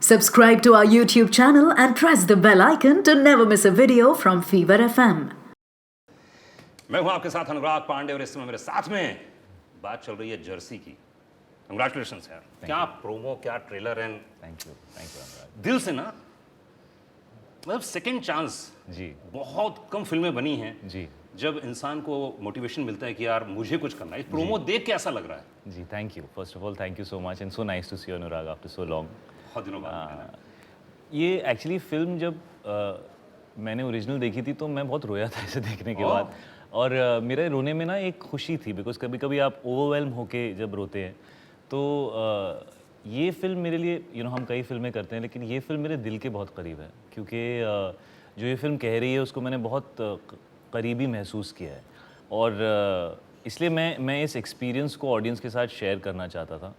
Subscribe to our YouTube channel and press the bell icon to never miss a video from Fever FM. मैं हूं आपके साथ अनुराग पांडे और इस समय मेरे साथ में बात चल रही है जर्सी की। कंग्रेचुलेशंस यार, क्या प्रोमो, क्या ट्रेलर एंड थैंक यू अनुराग दिल से ना, मतलब सेकंड चांस जी। बहुत कम फिल्में बनी हैं जी जब इंसान को मोटिवेशन मिलता है कि यार मुझे कुछ करना है। प्रोमो देख के ऐसा लग रहा है। जी thank you, first of all thank you so much and so nice to see you Anurag after so long. बहुत दिनों बाद ये एक्चुअली फिल्म जब मैंने ओरिजिनल देखी थी तो मैं बहुत रोया था इसे देखने के बाद। और मेरे रोने में ना एक खुशी थी, बिकॉज कभी कभी आप ओवरवेल्म होके जब रोते हैं तो ये फिल्म मेरे लिए हम कई फिल्में करते हैं लेकिन ये फिल्म मेरे दिल के बहुत करीब है, क्योंकि जो ये फिल्म कह रही है उसको मैंने बहुत करीबी महसूस किया है। और इसलिए मैं इस एक्सपीरियंस को ऑडियंस के साथ शेयर करना चाहता था।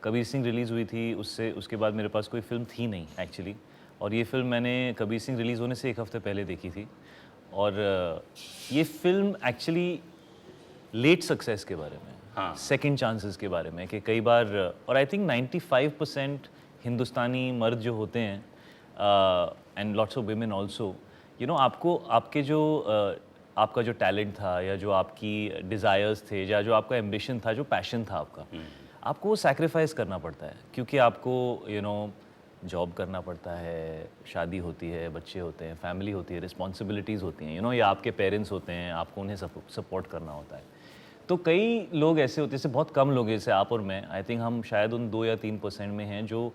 कबीर सिंह रिलीज़ हुई थी, उसके बाद मेरे पास कोई फ़िल्म थी नहीं एक्चुअली, और ये फ़िल्म मैंने कबीर सिंह रिलीज़ होने से एक हफ़्ते पहले देखी थी। और ये फ़िल्म एक्चुअली लेट सक्सेस के बारे में, हाँ। सेकंड चांसेस के बारे में, कि कई बार, और आई थिंक 95% हिंदुस्तानी मर्द जो होते हैं and lots of women also, आपको आपके जो आपका जो टैलेंट था या जो आपकी डिज़ायर्स थे या जो आपका एम्बिशन था, जो पैशन था आपको वो सैक्रिफाइस करना पड़ता है, क्योंकि आपको जॉब करना पड़ता है, शादी होती है, बच्चे होते हैं, फैमिली होती है, रिस्पॉन्सिबिलिटीज़ होती हैं, या आपके पेरेंट्स होते हैं, आपको उन्हें सपोर्ट करना होता है। तो कई लोग ऐसे होते हैं, जैसे बहुत कम लोग हैं, जैसे आप और मैं, आई थिंक हम शायद उन 2 या 3% में हैं जो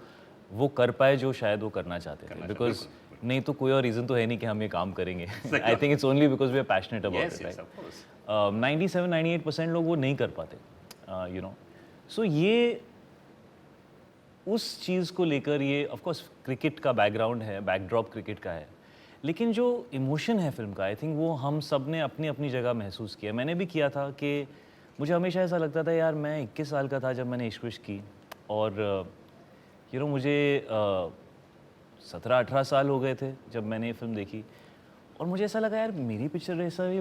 वो कर पाए जो शायद वो करना चाहते थे, बिकॉज नहीं तो कोई और रीज़न तो है नहीं कि हम ये काम करेंगे। I think it's only because we are passionate about it, right. 97-98% लोग वो नहीं कर पाते, सो ये उस चीज़ को लेकर, ये ऑफ कोर्स क्रिकेट का बैकग्राउंड है, बैकड्रॉप क्रिकेट का है, लेकिन जो इमोशन है फिल्म का, आई थिंक वो हम सब ने अपनी अपनी जगह महसूस किया। मैंने भी किया था कि मुझे हमेशा ऐसा लगता था यार, मैं 21 साल का था जब मैंने इश्क विश्क की, और मुझे 17-18 साल हो गए थे जब मैंने ये फिल्म देखी, और मुझे ऐसा लगा यार मेरी पिक्चर ऐसा ये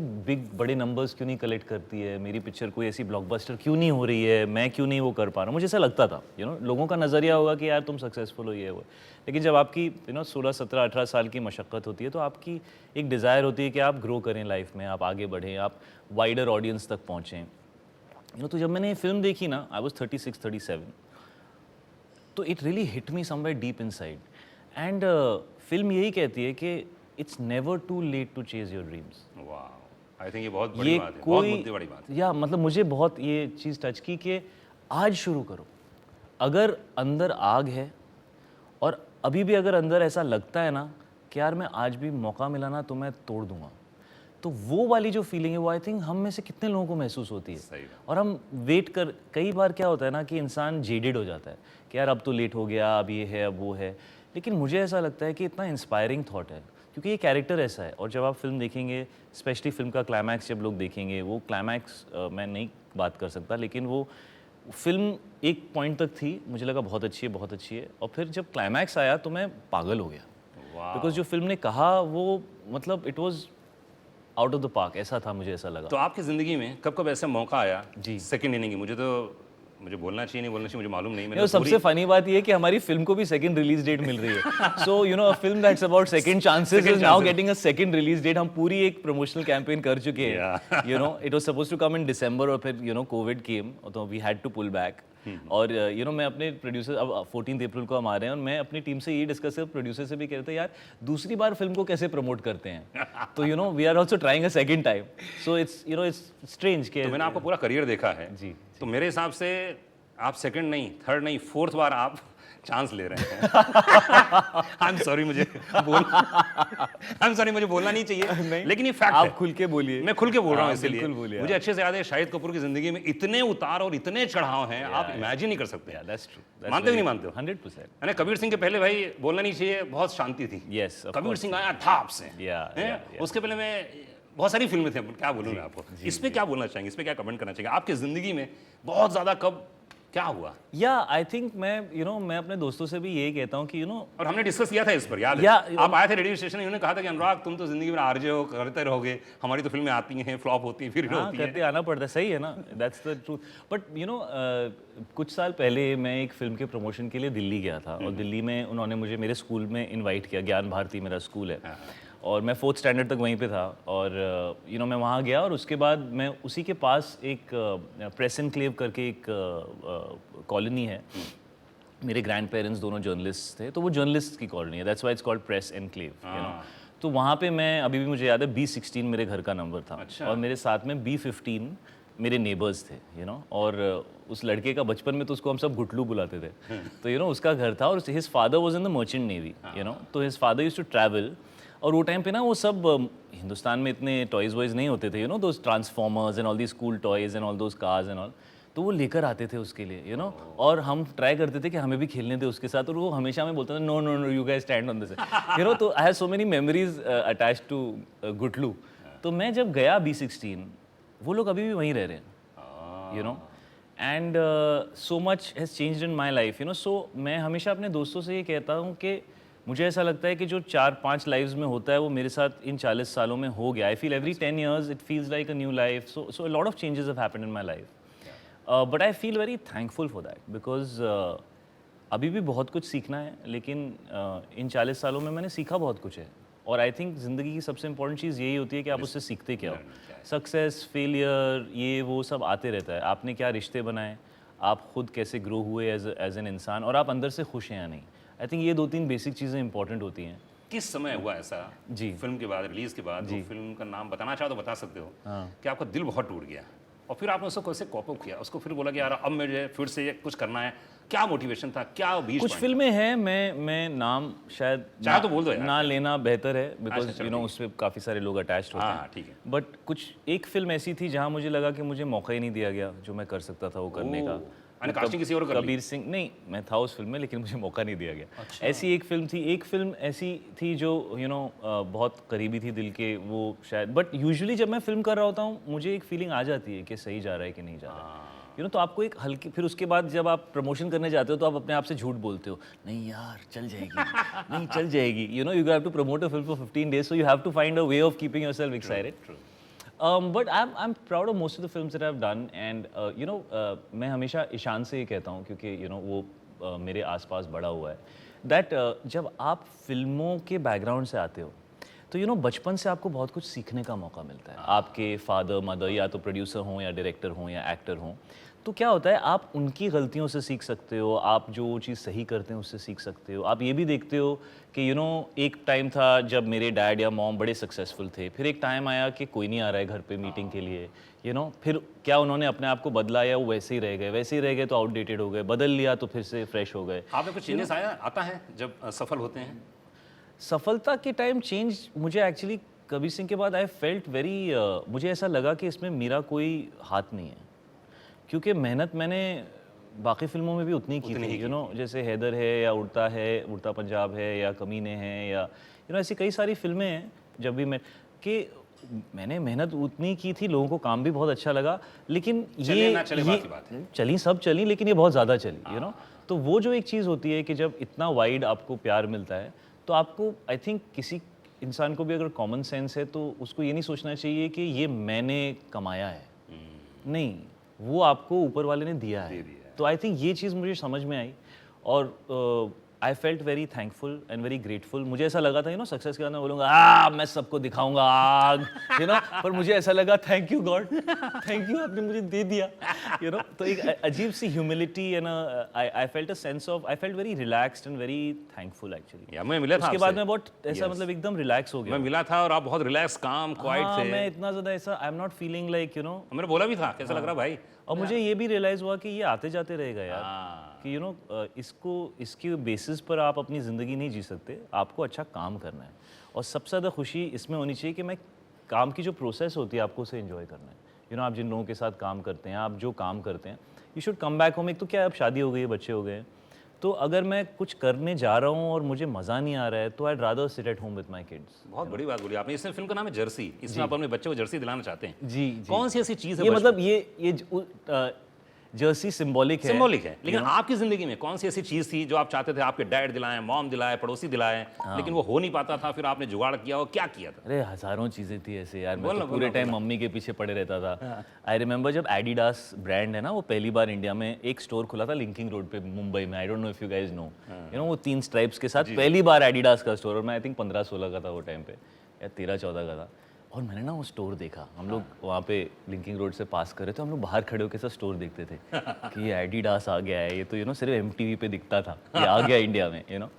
बड़े नंबर्स क्यों नहीं कलेक्ट करती है, मेरी पिक्चर कोई ऐसी ब्लॉकबस्टर क्यों नहीं हो रही है, मैं क्यों नहीं वो कर पा रहा हूँ। मुझे ऐसा लगता था, लोगों का नज़रिया होगा कि यार तुम सक्सेसफुल हो, ये वो। लेकिन जब आपकी 16, 17, 18 साल की मशक्क़त होती है तो आपकी एक डिज़ायर होती है कि आप ग्रो करें लाइफ में, आप आगे बढ़ें, आप वाइडर ऑडियंस तक पहुँचें। तो जब मैंने ये फिल्म देखी ना, आई वॉज 36-37, तो it really hit me somewhere deep inside. And film यही कहती है कि it's never too late to chase your dreams. वाह, आई थिंक ये बहुत बड़ी बात है, बहुत मुद्दे बड़ी बात है। या मतलब मुझे बहुत ये चीज़ टच की कि आज शुरू करो। अगर अंदर आग है और अभी भी अगर अंदर ऐसा लगता है ना कि यार मैं आज भी मौका मिला ना तो मैं तोड़ दूंगा, तो वो वाली जो फीलिंग है वो आई थिंक हम में से कितने लोगों को महसूस होती है। और हम वेट कर, कई बार क्या होता है ना कि इंसान जेडेड हो जाता है कि यार अब तो लेट हो गया, अब ये है, अब वो है। लेकिन मुझे ऐसा लगता है कि इतना इंस्पायरिंग थॉट है, क्योंकि ये कैरेक्टर ऐसा है। और जब आप फिल्म देखेंगे, स्पेशली फिल्म का क्लाइमैक्स जब लोग देखेंगे, वो क्लाइमैक्स मैं नहीं बात कर सकता, लेकिन वो फिल्म एक पॉइंट तक थी, मुझे लगा बहुत अच्छी है, बहुत अच्छी है, और फिर जब क्लाइमैक्स आया तो मैं पागल हो गया, बिकॉज जो फिल्म ने कहा वो मतलब it was out of the park, ऐसा था, मुझे ऐसा लगा। तो आपकी ज़िंदगी में कब कब ऐसा मौका आया जी सेकंड इनिंग की? मुझे बोलना चाहिए नहीं बोलना चाहिए मुझे मालूम नहीं। मैंने सबसे फनी बात ये है कि हमारी फिल्म को भी सेकंड रिलीज डेट मिल रही है। So a film that's about second chances is now getting a second release date. हम पूरी एक प्रमोशनल कैंपेन कर चुके हैं। It was supposed to come in December, और फिर कोविड केम, तो we had to pull back. और मैं अपने प्रोड्यूसर, अब 14 अप्रैल को हम आ रहे हैं, और मैं अपनी टीम से ये डिस्कस कर, प्रोड्यूसर से भी कह रहे थे यार दूसरी बार फिल्म को कैसे प्रमोट करते हैं। तो we are also trying a second time, so it's strange. तो मैंने आपको पूरा करियर देखा है जी, तो मेरे हिसाब से आप सेकंड नहीं, थर्ड नहीं, फोर्थ बार आप चांस ले रहे हैं। आई एम सॉरी मुझे बोलना नहीं चाहिए, लेकिन ये फैक्ट है। आप खुल के बोलिए। मैं खुल के बोल रहा हूँ, इसलिए मुझे आप। अच्छे से याद है शाहिद कपूर की जिंदगी में इतने उतार और इतने चढ़ाव हैं, आप इमेजिन नहीं कर सकते। मानते हो नहीं मानते हो? 100%। कबीर सिंह के पहले भाई बोलना नहीं चाहिए, बहुत शांति थी। यस, कबीर सिंह आया ठाप से, उसके पहले मैं बहुत सारी फिल्में थी, क्या बोलूँ मैं आपको। इस पे क्या बोलना चाहेंगे, इस पे क्या कमेंट करना चाहिए? आपकी जिंदगी में बहुत ज्यादा कब क्या हुआ? या आई थिंक मैं अपने दोस्तों से भी यही कहता हूँ कि और हमने डिस्कस किया था इस पर, याद है? आप आए थे रेडियो स्टेशन, इन्होंने कहा था कि अनुराग तुम तो जिंदगी में आरजे हो, करते रहोगे, हमारी तो फिल्में आती हैं, फ्लॉप होती हैं, फिर हिट होती हैं। करते आना पड़ता है, सही है ना, दैट्स द ट्रूथ। बट कुछ साल पहले मैं एक फिल्म के प्रमोशन के लिए दिल्ली गया था, और दिल्ली में उन्होंने मुझे मेरे स्कूल में इन्वाइट किया, ज्ञान भारती मेरा स्कूल है, और मैं 4th स्टैंडर्ड तक वहीं पे था। और मैं वहाँ गया, और उसके बाद मैं उसी के पास एक प्रेस एनक्लेव करके एक कॉलोनी है, मेरे ग्रैंड पेरेंट्स दोनों जर्नलिस्ट थे, तो वो जर्नलिस्ट की कॉलोनी है, that's why it's called press enclave, तो वहाँ पे मैं, अभी भी मुझे याद है, B16 मेरे घर का नंबर था। अच्छा। और मेरे साथ में B15 मेरे नेबर्स थे, और उस लड़के का बचपन में तो उसको हम सब गुटलू बुलाते थे, तो उसका घर था, और his father was in the merchant navy, तो his father used to travel, और वो टाइम पे ना वो सब हिंदुस्तान में इतने टॉयज़ वॉयज़ नहीं होते थे, those transformers and all the school toys and all those cars and all, तो वो लेकर आते थे उसके लिए, और हम ट्राई करते थे कि हमें भी खेलने थे उसके साथ, और वो हमेशा हमें बोलता था no no no you guys stand on this, तो I have so many memories attached to Gutlu. तो मैं जब गया B16, वो लोग अभी भी वहीं रह रहे हैं, and so much has changed in my life, so मैं हमेशा अपने दोस्तों से ये कहता हूँ कि मुझे ऐसा लगता है कि जो 4-5 लाइव्स में होता है वो मेरे साथ इन 40 सालों में हो गया। I feel every 10 years it feels like a new life, so a lot of changes have happened in my life, but I feel very thankful for that, because अभी भी बहुत कुछ सीखना है, लेकिन इन 40 सालों में मैंने सीखा बहुत कुछ है, और आई थिंक ज़िंदगी की सबसे इंपॉर्टेंट चीज़ यही होती है कि आप उससे सीखते क्या हो। सक्सेस, फेलियर, ये वो सब आते रहता है, आपने क्या रिश्ते बनाए, आप खुद कैसे ग्रो हुए एज एन इंसान, और आप अंदर से खुश हैं या नहीं। आई थिंक ये 2-3 बेसिक चीज़ें इंपॉर्टेंट होती हैं। किस समय हुआ ऐसा जी, फिल्म के बाद, रिलीज के बाद, जो फिल्म का नाम बताना चाहो तो बता सकते हो, हाँ, कि आपका दिल बहुत टूट गया, और फिर आपने उसको कैसे कॉप अप किया, उसको फिर बोला कि यार अब मुझे फिर से ये कुछ करना है, क्या मोटिवेशन था, क्या बीच कुछ फिल्में हैं, मैं नाम शायद चाहे तो बोल दो यार, ना लेना बेहतर है, बिकॉज चलो उस पर काफ़ी सारे लोग अटैच्ड होते हैं। हाँ ठीक है। बट कुछ एक फिल्म ऐसी थी जहाँ मुझे लगा कि मुझे मौका ही नहीं दिया गया जो मैं कर सकता था वो करने का। मैंने कास्टिंग किसी और कर ली? कबीर सिंह, नहीं, मैं था उस फिल्म में, लेकिन मुझे मौका नहीं दिया गया। ऐसी एक फिल्म थी, एक फिल्म ऐसी थी जो बहुत करीबी थी दिल के, वो शायद, बट यूजुअली जब मैं फिल्म कर रहा होता हूँ मुझे एक फीलिंग आ जाती है कि सही जा रहा है कि नहीं जा रहा है, तो आपको एक हल्की, फिर उसके बाद जब आप प्रमोशन करने जाते हो तो आप अपने आप से झूठ बोलते हो, नहीं यार चल जाएगी, नहीं चल जाएगी, you have to promote a film for 15 days, so you have to find a way of keeping yourself excited. But I'm proud of most of the films that I've done, and मैं हमेशा ईशान से ये कहता हूँ, क्योंकि वो मेरे आसपास बड़ा हुआ है, दैट जब आप फिल्मों के बैकग्राउंड से आते हो तो बचपन से आपको बहुत कुछ सीखने का मौका मिलता है। आपके फादर मदर या तो प्रोड्यूसर हों या डायरेक्टर हों या एक्टर हों, तो क्या होता है, आप उनकी गलतियों से सीख सकते हो, आप जो चीज़ सही करते हैं उससे सीख सकते हो। आप ये भी देखते हो कि एक टाइम था जब मेरे डैड या मॉम बड़े सक्सेसफुल थे, फिर एक टाइम आया कि कोई नहीं आ रहा है घर पे मीटिंग के लिए, फिर क्या उन्होंने अपने आप को बदला या वो वैसे ही रह गए तो आउटडेटेड हो गए, बदल लिया तो फिर से फ्रेश हो गए। आपने कुछ चेंजेस आता है जब सफल होते हैं? सफलता के टाइम चेंज मुझे एक्चुअली कबीर सिंह के बाद आई फेल्ट वेरी, मुझे ऐसा लगा कि इसमें मेरा कोई हाथ नहीं है, क्योंकि मेहनत मैंने बाकी फिल्मों में भी उतनी की थी, जैसे हैदर है या उड़ता पंजाब है या कमीने हैं या ऐसी कई सारी फिल्में हैं, जब भी मैंने मेहनत उतनी की थी, लोगों को काम भी बहुत अच्छा लगा, लेकिन चली सब चली, लेकिन ये बहुत ज़्यादा चली, तो वो जो एक चीज़ होती है कि जब इतना वाइड आपको प्यार मिलता है, तो आपको आई थिंक किसी इंसान को भी अगर कॉमन सेंस है तो उसको ये नहीं सोचना चाहिए कि ये मैंने कमाया है, नहीं, वो आपको ऊपर वाले ने दिया है। तो आई थिंक ये चीज़ मुझे समझ में आई, और आई felt very thankful and very grateful. मुझे ऐसा लगा था सक्सेस के बाद मैं बोलूँगा मैं सबको दिखाऊंगा आग, पर मुझे ऐसा लगा thank you God, thank you, आपने मुझे दे दिया, तो एक अजीब सी humility and I felt a sense of, I felt very relaxed and very thankful actually. मैं मिला था उसके बाद मैं बहुत ऐसा मतलब एकदम रिलैक्स हो गया। मैं मिला था और आप बहुत रिलैक्स, काम, क्वाइट थे। मैं इतना ज़्यादा ऐसा I am not feeling like मैंने बोला भी था कैसा लग रहा भाई, और मुझे ये भी रियलाइज़ हुआ कि ये आते जाते रहेगा यार, कि इसके बेसिस पर आप अपनी ज़िंदगी नहीं जी सकते, आपको अच्छा काम करना है, और सबसे ज़्यादा खुशी इसमें होनी चाहिए कि मैं काम की जो प्रोसेस होती है आपको उसे एंजॉय करना है। आप जिन लोगों के साथ काम करते हैं, आप जो काम करते हैं, you should come back home. एक तो क्या, अब शादी हो गई है, बच्चे हो गए हैं, तो अगर मैं कुछ करने जा रहा हूँ और मुझे मज़ा नहीं आ रहा है, तो I rather sit at home with my kids. बहुत बड़ी बात बोली आपने। इसमें फिल्म का नाम है जर्सी, इसमें आप अपने बच्चे को जर्सी दिलाना चाहते हैं। जी, कौन सी ऐसी चीज़ है ये मतलब जर्सी सिंबॉलिक है। सिंबॉलिक है, लेकिन आपकी जिंदगी में कौन सी ऐसी चीज थी जो आप चाहते थे आपके डैड दिलाएं, मॉम दिलाए, पड़ोसी दिलाएं, लेकिन वो हो नहीं पाता था, फिर आपने जुगाड़ किया और क्या किया था? अरे हज़ारों चीज़ें थी ऐसे यार, मैं बोलना, तो पूरे टाइम मम्मी के पीछे पड़े रहता था। आई रिमेंबर जब एडिडास ब्रांड है ना, वो पहली बार इंडिया में एक स्टोर खुला था लिंकिंग रोड पे मुंबई में। I don't know if you guys know, you know वो 3 स्ट्राइप्स के साथ पहली बार एडिडास का स्टोर, और मैं आई थिंक 15-16 का था वो टाइम पे, या 13-14 का था। और मैंने ना वो स्टोर देखा, हम लोग वहाँ पे लिंकिंग रोड से पास कर रहे थे, हम लोग बाहर खड़े होकर सब स्टोर देखते थे कि ये एडिडास आ गया है, ये तो यू नो सिर्फ MTV पे दिखता था, ये आ गया इंडिया में, यू नो।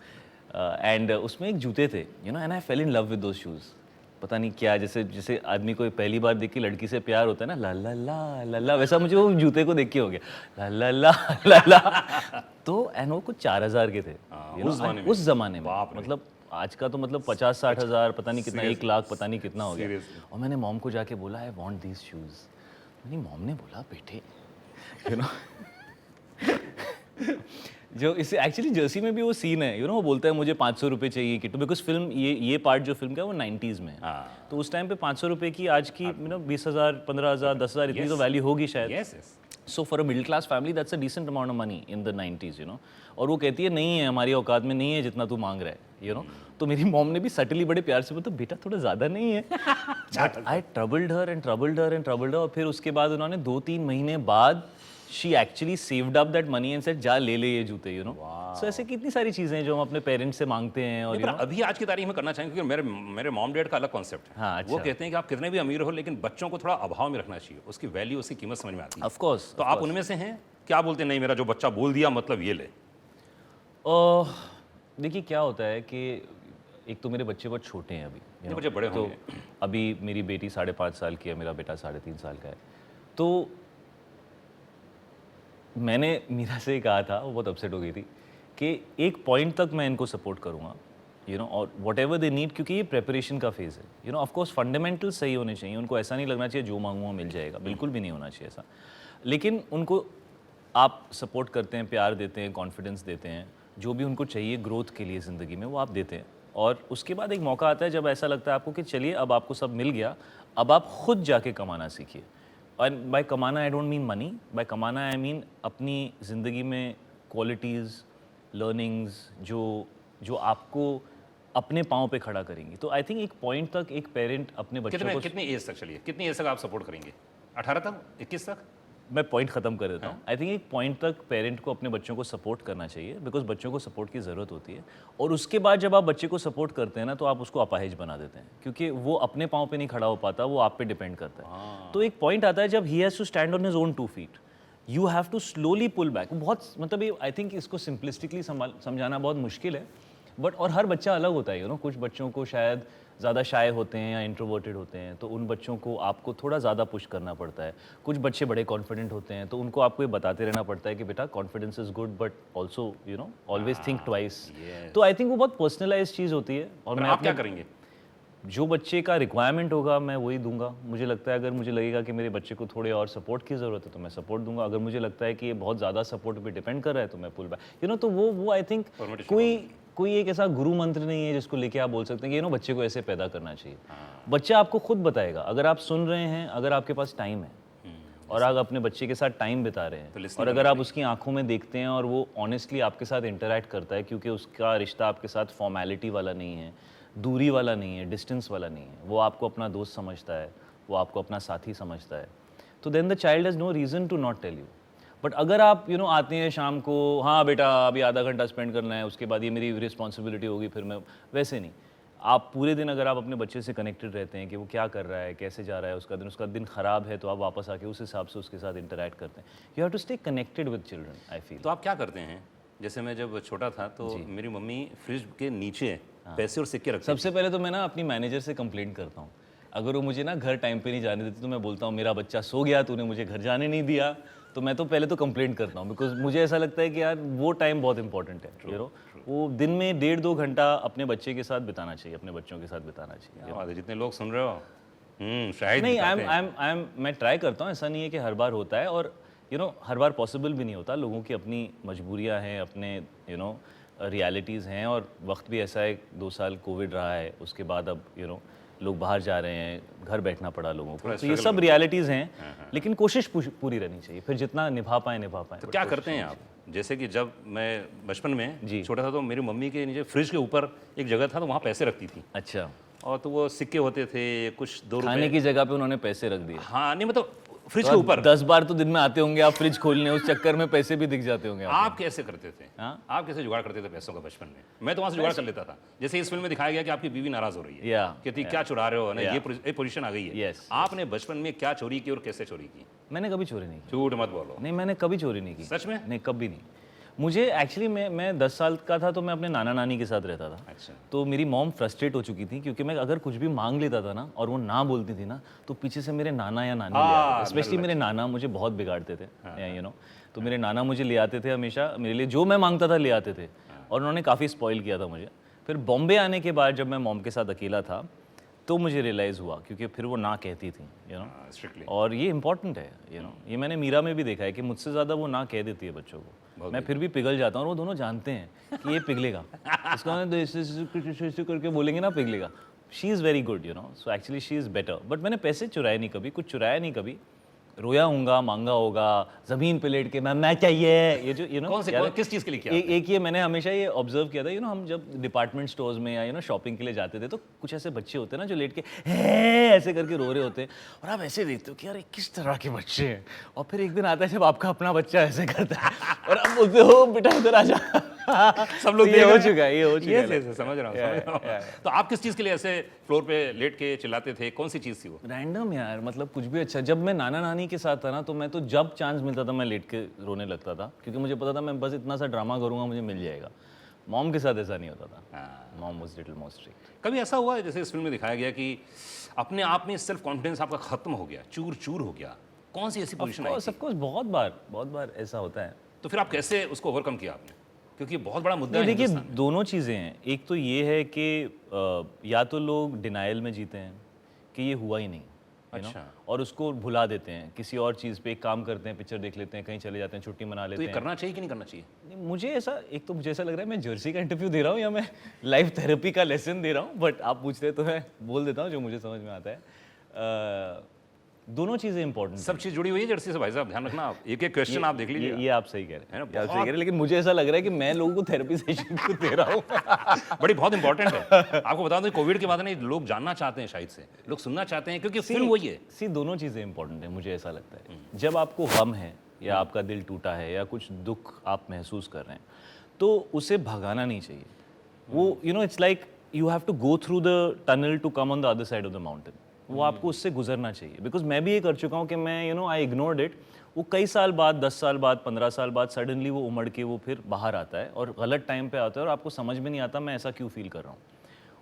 एंड उसमें एक जूते थे, you know, and I fail in love with those shoes. पता नहीं क्या, जैसे जैसे आदमी को पहली बार देख के लड़की से प्यार होता है ना, ला ला ला ला ला, वैसा मुझे वो जूते को देख के हो गया, ला ला ला ला ला। तो एंड वो कुछ 4000 के थे, उस जमाने में। मतलब आज का तो मतलब 50-60 हज़ार, पता नहीं कितना, 1 लाख, पता नहीं कितना हो गया। और मैंने मॉम को जाके बोला, आई वांट दीज शूज़। मेरी मॉम ने बोला, बेटे यू नो जो इसे एक्चुअली जर्सी में भी वो सीन है, यू नो, वो बोलता है मुझे 500 रुपये चाहिए किट्टू, बिकॉज फिल्म ये पार्ट जो फिल्म का है वो 90s में है। तो उस टाइम पे 500 रुपये की आज की यू नो 20,000, 15,000, 10,000 इतनी तो वैल्यू होगी शायद। So for a middle class family that's a decent amount of money in the 90s, you know. और वो कहती है नहीं है, हमारी औकात में नहीं है जितना तू मांग रहा है, यू नो। तो मेरी मॉम ने भी सटली बड़े प्यार से बोला, बेटा थोड़ा ज़्यादा नहीं है। But I troubled her and troubled her and troubled her, और फिर उसके बाद उन्होंने 2-3 महीने बाद she actually saved up that money and said जा ले ये जूते, यू नो। सो ऐसे कितनी सारी चीज़ें हैं जो हम अपने पेरेंट्स से मांगते हैं। और अभी आज की तारीख में करना चाहेंगे, क्योंकि मेरे मॉम डैड का अलग कॉन्सेप्ट है। हाँ, अच्छा। वो कहते हैं कि आप कितने भी अमीर हो, लेकिन बच्चों को थोड़ा अभाव में रखना चाहिए, उसकी वैल्यू, उसकी कीमत समझ में आती है। Of course. तो आप उनमें से हैं क्या बोलते हैं, नहीं मेरा जो बच्चा बोल दिया मतलब ये ले? देखिए क्या होता है कि एक तो मेरे बच्चे बहुत छोटे हैं अभी, ये बच्चे बड़े तो होंगे। अभी मेरी बेटी 5.5 साल की है, मेरा बेटा 3.5 साल का है। तो मैंने मीरा से कहा था, वो बहुत अपसेट हो गई थी, कि एक पॉइंट तक मैं इनको सपोर्ट करूँगा, यू नो, और वट एवर दे नीड, क्योंकि ये प्रेपरेशन का फेज़ है, यू नो। ऑफकोर्स फंडामेंटल सही होने चाहिए, उनको ऐसा नहीं लगना चाहिए जो मांगूंगा मिल जाएगा, बिल्कुल भी नहीं होना चाहिए ऐसा। लेकिन उनको आप सपोर्ट करते हैं, प्यार देते हैं, कॉन्फिडेंस देते हैं, जो भी उनको चाहिए ग्रोथ के लिए ज़िंदगी में वो आप देते हैं। और उसके बाद एक मौका आता है जब ऐसा लगता है आपको कि चलिए अब आपको सब मिल गया, अब आप खुद जाके कमाना सीखिए। और बाय कमाना I don't mean money, by कमाना आई मीन अपनी ज़िंदगी में क्वालिटीज़, लर्निंग्स जो आपको अपने पाँव पे खड़ा करेंगी। तो आई थिंक एक पॉइंट तक एक पेरेंट अपने बच्चों को, कितनी एज तक, चलिए कितनी एज तक आप सपोर्ट करेंगे? 18 तक, 21 तक? मैं पॉइंट ख़त्म कर देता हूँ। आई थिंक एक पॉइंट तक पेरेंट को अपने बच्चों को सपोर्ट करना चाहिए, बिकॉज बच्चों को सपोर्ट की ज़रूरत होती है। और उसके बाद जब आप बच्चे को सपोर्ट करते हैं ना, तो आप उसको अपाहिज बना देते हैं, क्योंकि वो अपने पाँव पे नहीं खड़ा हो पाता, वो आप पे डिपेंड करता है। तो एक पॉइंट आता है जब he has to stand on his own 2 feet, you have to slowly pull back. बहुत मतलब ये आई थिंक इसको सिंपलिस्टिकली समझाना बहुत मुश्किल है, बट और हर बच्चा अलग होता है, यू नो। कुछ बच्चों को शायद ज़्यादा शाय होते हैं या इंट्रोवर्टेड होते हैं, तो उन बच्चों को आपको थोड़ा ज़्यादा पुश करना पड़ता है। कुछ बच्चे बड़े कॉन्फिडेंट होते हैं, तो उनको आपको ये बताते रहना पड़ता है कि बेटा confidence is good, but also you know always think twice. तो आई थिंक वो बहुत पर्सनलाइज चीज़ होती है। और मैं आप क्या करेंगे? जो बच्चे का रिक्वायरमेंट होगा मैं वही दूंगा। मुझे लगता है अगर मुझे लगेगा कि मेरे बच्चे को थोड़े और सपोर्ट की ज़रूरत है तो मैं सपोर्ट दूंगा। अगर मुझे लगता है कि ये बहुत ज़्यादा सपोर्ट पे डिपेंड कर रहा है तो मैं पुल बैक, यू नो। तो वो आई थिंक कोई एक ऐसा गुरु मंत्र नहीं है जिसको लेके आप बोल सकते हैं कि यू नो बच्चे को ऐसे पैदा करना चाहिए। बच्चा आपको खुद बताएगा। अगर आप सुन रहे हैं, अगर आपके पास टाइम है और आप अपने बच्चे के साथ टाइम बिता रहे हैं, और अगर आप उसकी आंखों में देखते हैं और वो ऑनेस्टली आपके साथ इंटरेक्ट करता है, क्योंकि उसका रिश्ता आपके साथ फॉर्मेलिटी वाला नहीं है, दूरी वाला नहीं है, डिस्टेंस वाला नहीं है, वो आपको अपना दोस्त समझता है, वो आपको अपना साथी समझता है, तो then the child has no reason to not tell you. But अगर आप यू नो आते हैं शाम को, हाँ बेटा अभी आधा घंटा स्पेंड करना है, उसके बाद ये मेरी रिस्पॉन्सिबिलिटी होगी, फिर मैं, वैसे नहीं। आप पूरे दिन अगर आप अपने बच्चे से कनेक्टेड रहते हैं कि वो क्या कर रहा है, कैसे जा रहा है, उसका दिन ख़राब है, तो आप वापस आके उस हिसाब से उसके साथ इंटरेक्ट करते हैं। You have to stay connected with children, I feel. तो आप क्या करते हैं? जैसे मैं जब छोटा था तो मेरी मम्मी फ्रिज के नीचे पैसे और सिक्के रखती। सबसे पहले तो मैं ना अपनी मैनेजर से कंप्लेंट करता हूँ। अगर वो मुझे ना घर टाइम पे नहीं जाने देती तो मैं बोलता हूँ मेरा बच्चा सो गया, तूने मुझे घर जाने नहीं दिया। तो मैं तो पहले तो कंप्लेंट करता हूँ, बिकॉज मुझे ऐसा लगता है कि यार वो टाइम बहुत इंपॉर्टेंट है, यू नो। वो दिन में 1.5-2 घंटा अपने बच्चे के साथ बिताना चाहिए, अपने बच्चों के साथ बिताना चाहिए। जितने लोग सुन रहे हो शायद नहीं, मैं ट्राई करता हूँ, ऐसा नहीं है कि हर बार होता है, और you know her bar possible भी नहीं होता। लोगों की अपनी मजबूरियाँ हैं, अपने यू नो रियलिटीज़ हैं, और वक्त भी ऐसा है, 2 साल कोविड रहा है, उसके बाद अब यू नो लोग बाहर जा रहे हैं, घर बैठना पड़ा लोगों को, थोड़ा तो ये struggle सब हो रियलिटीज़ हैं, लेकिन कोशिश पूरी रहनी चाहिए, फिर जितना निभा पाए। तो क्या करते हैं आप? जैसे कि जब मैं बचपन में जी। छोटा था तो मेरी मम्मी के नीचे फ्रिज के ऊपर एक जगह था, तो वहाँ पैसे रखती थी, अच्छा, और तो वो सिक्के होते थे, कुछ 2 खाने रुपए। की जगह पे उन्होंने पैसे रख दिए। हाँ, नहीं मतलब फ्रिज के ऊपर। 10 बार तो दिन में आते होंगे आप फ्रिज खोलने, उस चक्कर में पैसे भी दिख जाते होंगे आप कैसे करते थे? हाँ? आप कैसे जुगाड़ करते थे पैसों का बचपन में? मैं तो वहाँ से जुगाड़ कर लेता था। जैसे इस फिल्म में दिखाया गया कि आपकी बीवी नाराज हो रही है, या कहती क्या चुरा रहे हो ना, Yeah. ये पोजीशन आ गई है। Yes. आपने बचपन में क्या चोरी की और कैसे चोरी की? मैंने कभी चोरी नहीं की। झूठ मत बोलो। नहीं, मैंने कभी चोरी नहीं की। सच में? नहीं, कभी नहीं। मुझे एक्चुअली मैं 10 साल का था तो मैं अपने नाना नानी के साथ रहता था। अच्छा। तो मेरी मॉम फ्रस्ट्रेट हो चुकी थी क्योंकि मैं अगर कुछ भी मांग लेता था ना और वो ना बोलती थी ना, तो पीछे से मेरे नाना या नानी ले आते थे। स्पेशली मेरे नाना मुझे बहुत बिगाड़ते थे, यू नो। तो मेरे नाना मुझे ले आते थे हमेशा, मेरे लिए जो मैं मांगता था ले आते थे, और उन्होंने काफ़ी स्पॉइल किया था मुझे। फिर बॉम्बे आने के बाद जब मैं मॉम के साथ अकेला था तो मुझे रियलाइज़ हुआ, क्योंकि फिर वो ना कहती थी, यू नो। स्ट्रिक्टली। और ये इंपॉर्टेंट है, यू नो। ये मैंने मीरा में भी देखा है कि मुझसे ज़्यादा वो ना कह देती है बच्चों को, मैं फिर भी पिघल जाता हूँ, और वो दोनों जानते हैं कि ये पिघलेगा, इसका ऐसे करके बोलेंगे ना पिघलेगा। She is very good, you know, so actually she is better. But मैंने पैसे चुराए नहीं कभी, कुछ चुराया नहीं कभी, रोया होगा, मांगा होगा, ज़मीन पे लेट के मैं चाहिए, ये जो यू नो किस चीज़ के लिए किया? एक ये मैंने हमेशा ये ऑब्जर्व किया था, यू नो, हम जब डिपार्टमेंट स्टोर्स में या यू नो शॉपिंग के लिए जाते थे तो कुछ ऐसे बच्चे होते हैं ना जो लेट के ऐसे करके रो रहे होते हैं, और आप ऐसे देखते हो कि यार ये किस तरह के बच्चे हैं। और फिर एक दिन आता है जब आपका अपना बच्चा ऐसे करता है और आप बोलते हो बेटा इधर आ जा। सब लोग ये हो चुका है, ये हो चुका है। ये समझ रहा हूँ। तो आप किस चीज़ के लिए ऐसे फ्लोर पे लेट के चिल्लाते थे? कौन सी चीज़ थी वो? रैंडम यार, मतलब कुछ भी। अच्छा, जब मैं नाना नानी के साथ था ना तो मैं तो जब चांस मिलता था मैं लेट के रोने लगता था, क्योंकि मुझे पता था मैं बस इतना सा ड्रामा करूंगा मुझे मिल जाएगा। मॉम के साथ ऐसा नहीं होता था। Mom was little more strict. कभी ऐसा हुआ है जैसे इस फिल्म में दिखाया गया कि अपने आप में सेल्फ कॉन्फिडेंस आपका खत्म हो गया, चूर चूर हो गया? कौन सी ऐसी पोजीशन आई थी? सब कुछ बहुत बार ऐसा होता है। तो फिर आप कैसे उसको ओवरकम किया आपने? क्योंकि ये बहुत बड़ा मुद्दा है देखिए, हिंदुस्तान में। दोनों चीज़ें हैं। एक तो ये है कि या तो लोग डिनाइल में जीते हैं कि ये हुआ ही नहीं, you know, अच्छा। और उसको भुला देते हैं, किसी और चीज़ पे एक काम करते हैं, पिक्चर देख लेते हैं, कहीं चले जाते हैं, छुट्टी मना तो लेते ये हैं। करना चाहिए कि नहीं करना चाहिए? नहीं, मुझे ऐसा, एक तो मुझे ऐसा लग रहा है मैं जर्सी का इंटरव्यू दे रहा हूँ या मैं लाइफ थेरेपी का लेसन दे रहा हूँ, बट आप पूछते हैं तो मैं बोल देता हूँ जो मुझे समझ में आता है। दोनों चीज़ें इंपॉर्टेंट सब चीज़ जुड़ी हुई है जर्सी से भाई साहब, ध्यान रखना। आप एक एक क्वेश्चन आप देख लीजिए। ये आप सही कह रहे है ना, हैं, ये आप सही बहुत- कह रहे हैं, लेकिन मुझे ऐसा लग रहा है कि मैं लोगों को थेरेपी सेशन को दे रहा हूँ। बड़ी बहुत इंपॉर्टेंट है। आपको बता दूं कोविड के बाद ना लोग जानना चाहते हैं, शायद से लोग सुनना चाहते हैं, क्योंकि फिल्म वही है। दोनों चीज़ें इंपॉर्टेंट है, मुझे ऐसा लगता है। जब आपको गम है या आपका दिल टूटा है या कुछ दुख आप महसूस कर रहे हैं तो उसे भगाना नहीं चाहिए। वो you know it's like you have to go through the tunnel to come on the other side of the mountain. वो आपको उससे गुजरना चाहिए। बिकॉज मैं भी ये कर चुका हूँ कि मैं you know I ignored it. वो कई साल बाद, 10 साल बाद, 15 साल बाद सडनली वो उमड़ के वो फिर बाहर आता है और गलत टाइम पे आता है और आपको समझ में नहीं आता मैं ऐसा क्यों फील कर रहा हूँ।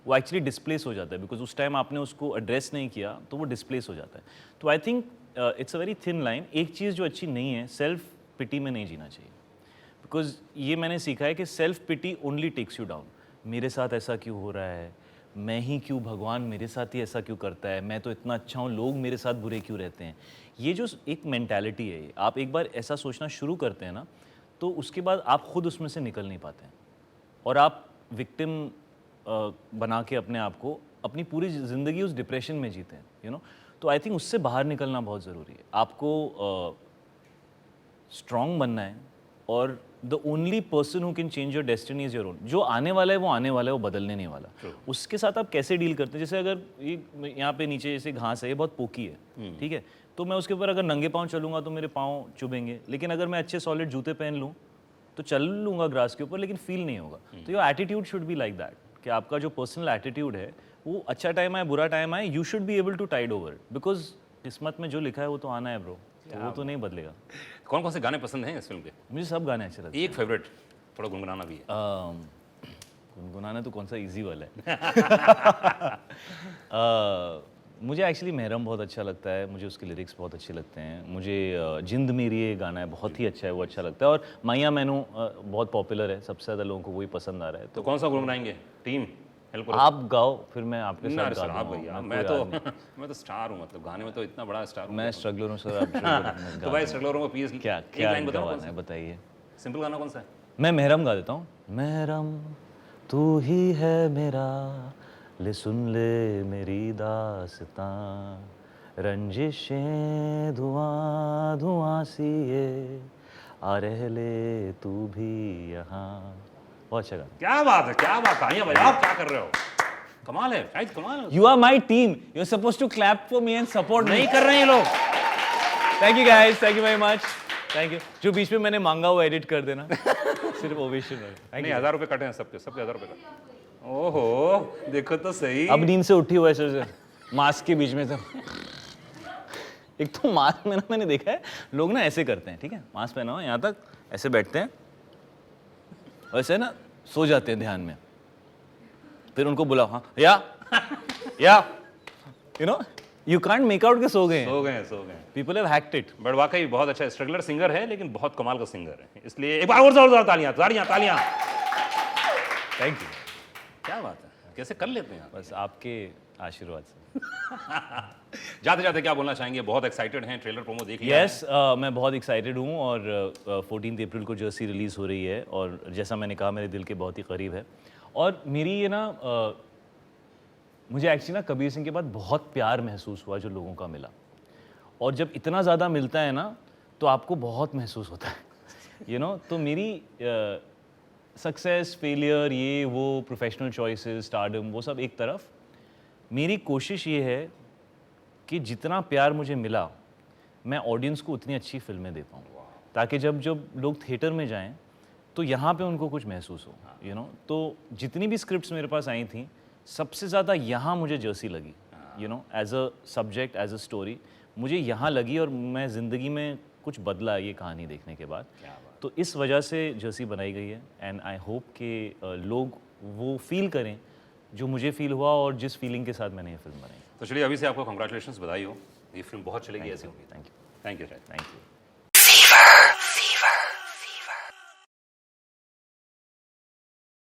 वो एक्चुअली डिस्प्लेस हो जाता है बिकॉज उस टाइम आपने उसको एड्रेस नहीं किया तो वो डिस्प्लेस हो जाता है। तो आई think it's a very thin line. एक चीज़ जो अच्छी नहीं है, सेल्फ पिटी में नहीं जीना चाहिए। बिकॉज ये मैंने सीखा है कि self pity only takes you down. मेरे साथ ऐसा क्यों हो रहा है, मैं ही क्यों, भगवान मेरे साथ ही ऐसा क्यों करता है, मैं तो इतना अच्छा हूँ, लोग मेरे साथ बुरे क्यों रहते हैं। ये जो एक मेंटालिटी है, आप एक बार ऐसा सोचना शुरू करते हैं ना तो उसके बाद आप खुद उसमें से निकल नहीं पाते हैं और आप विक्टिम बना के अपने आप को अपनी पूरी ज़िंदगी उस डिप्रेशन में जीते हैं, यू नो। तो आई थिंक उससे बाहर निकलना बहुत ज़रूरी है। आपको स्ट्रॉन्ग बनना है और the only person who can change your destiny is your own. जो आने वाला है वो आने वाला है, वो बदलने नहीं वाला। उसके साथ आप कैसे डील करते हैं। जैसे अगर ये यहाँ पे नीचे जैसे घास है, ये बहुत पोकी है, ठीक है, तो मैं उसके ऊपर अगर नंगे पाँव चलूँगा तो मेरे पाँव चुभेंगे। लेकिन अगर मैं अच्छे सॉलिड जूते पहन लूँ तो चल लूँगा ग्रास के ऊपर, लेकिन फील नहीं होगा। तो your attitude should be like that, कि आपका जो पर्सनल एटीट्यूड है वो अच्छा टाइम आए बुरा टाइम आए, you should be able to tide over. Because किस्मत में जो लिखा है वो तो आना है ब्रो, तो वो तो नहीं बदलेगा। कौन कौन से गाने पसंद हैं इस फिल्म के? मुझे सब गाने अच्छे लगते एक फेवरेट थोड़ा गुनगुनाना भी है। हैं। गुनगुनाना तो कौन सा इजी वाला है। मुझे एक्चुअली महरम बहुत अच्छा लगता है, मुझे उसके लिरिक्स बहुत अच्छे लगते हैं। मुझे जिंद मेरी ये गाना है, बहुत ही अच्छा है, वो अच्छा लगता है। और माइया मैनू बहुत पॉपुलर है, सबसे ज़्यादा लोगों को वही पसंद आ रहा है। तो कौन सा गुनगुनाएंगे? टीम हेल्प करो। आप गाओ फिर मैं आपके ना साथ सर, गा आप दूंगा। भैया, मैं मैं कोई तो याद नहीं। मैं तो स्टार हूँ, मतलब गाने में तो इतना बड़ा स्टार हूँ। मैं स्ट्रगलर हूँ सर, आप struggle तो भाई स्ट्रगलरों को प्लीज क्या एक क्या लाइन बताओ। गवाना है बताइए। सिंपल गाना कौन सा है? मैं महरम गा देता हूँ। महरम तू ही है मेरा ले सुन ले मेरी दास्तां, रंजिशें धुआं धुआं सी ये, आ रह ले तू भी यहाँ। बहुत अच्छा गाना। क्या बात है, क्या बात, तालियां बजाओ, क्या कर रहे हो, कमाल है शाहिद, कमाल है। You are my team. You're supposed to clap for me and support me. नहीं कर रहे हैं ये लोग। Thank you guys. Thank you very much. Thank you. जो बीच में मैंने मांगा वो एडिट कर देना। सिर्फ ओवेशन में। नहीं, 1000 रुपए कटे हैं सबके, सबके 1000 रुपए कटे। ओहो, देखो तो सही। अब नींद से उठी हुआ है सर, मास्क के बीच में सब। एक तो मास्क में ना मैंने देखा है लोग ना ऐसे करते हैं, ठीक है, मास्क पहना हो यहाँ तक ऐसे बैठते हैं, वैसे ना सो जाते हैं ध्यान में, फिर उनको बुलाओ, हाँ या you know you can't make out के सो गए सो गए, सो गए। People have hacked it. But वाकई बहुत अच्छा स्ट्रगलर सिंगर है, लेकिन बहुत कमाल का सिंगर है, इसलिए एक बार और जोरदार तालियां, तालियां, तालियां। Thank you. क्या बात है, कैसे कर लेते हैं आप? बस आपके आशीर्वाद से। जाते जाते क्या बोलना चाहेंगे? बहुत एक्साइटेड हैं, ट्रेलर प्रोमो देख लिया यस मैं बहुत एक्साइटेड हूँ और 14 अप्रैल को जर्सी रिलीज़ हो रही है और जैसा मैंने कहा मेरे दिल के बहुत ही करीब है। और मेरी ये ना मुझे एक्चुअली ना कबीर सिंह के बाद बहुत प्यार महसूस हुआ जो लोगों का मिला, और जब इतना ज़्यादा मिलता है ना तो आपको बहुत महसूस होता है यू नो। तो मेरी सक्सेस फेलियर ये वो प्रोफेशनल चॉइसेस स्टारडम वो सब एक तरफ, मेरी कोशिश ये है कि जितना प्यार मुझे मिला मैं ऑडियंस को उतनी अच्छी फिल्में दे पाऊँ, ताकि जब जब लोग थिएटर में जाएं तो यहाँ पे उनको कुछ महसूस हो यू नो। तो जितनी भी स्क्रिप्ट्स मेरे पास आई थी सबसे ज़्यादा यहाँ मुझे जर्सी लगी you know, as a subject as a story मुझे यहाँ लगी, और मैं ज़िंदगी में कुछ बदला ये कहानी देखने के बाद। तो इस वजह से जर्सी बनाई गई है एंड आई होप कि लोग वो फील करें जो मुझे फील हुआ और जिस फीलिंग के साथ मैंने ये फिल्म बनाई। तो चलिए अभी से आपको कंग्रेचुलेशंस, बधाई हो, ये फिल्म बहुत चलेगी ऐसी उम्मीद। Thank you. Thank you. Thank you.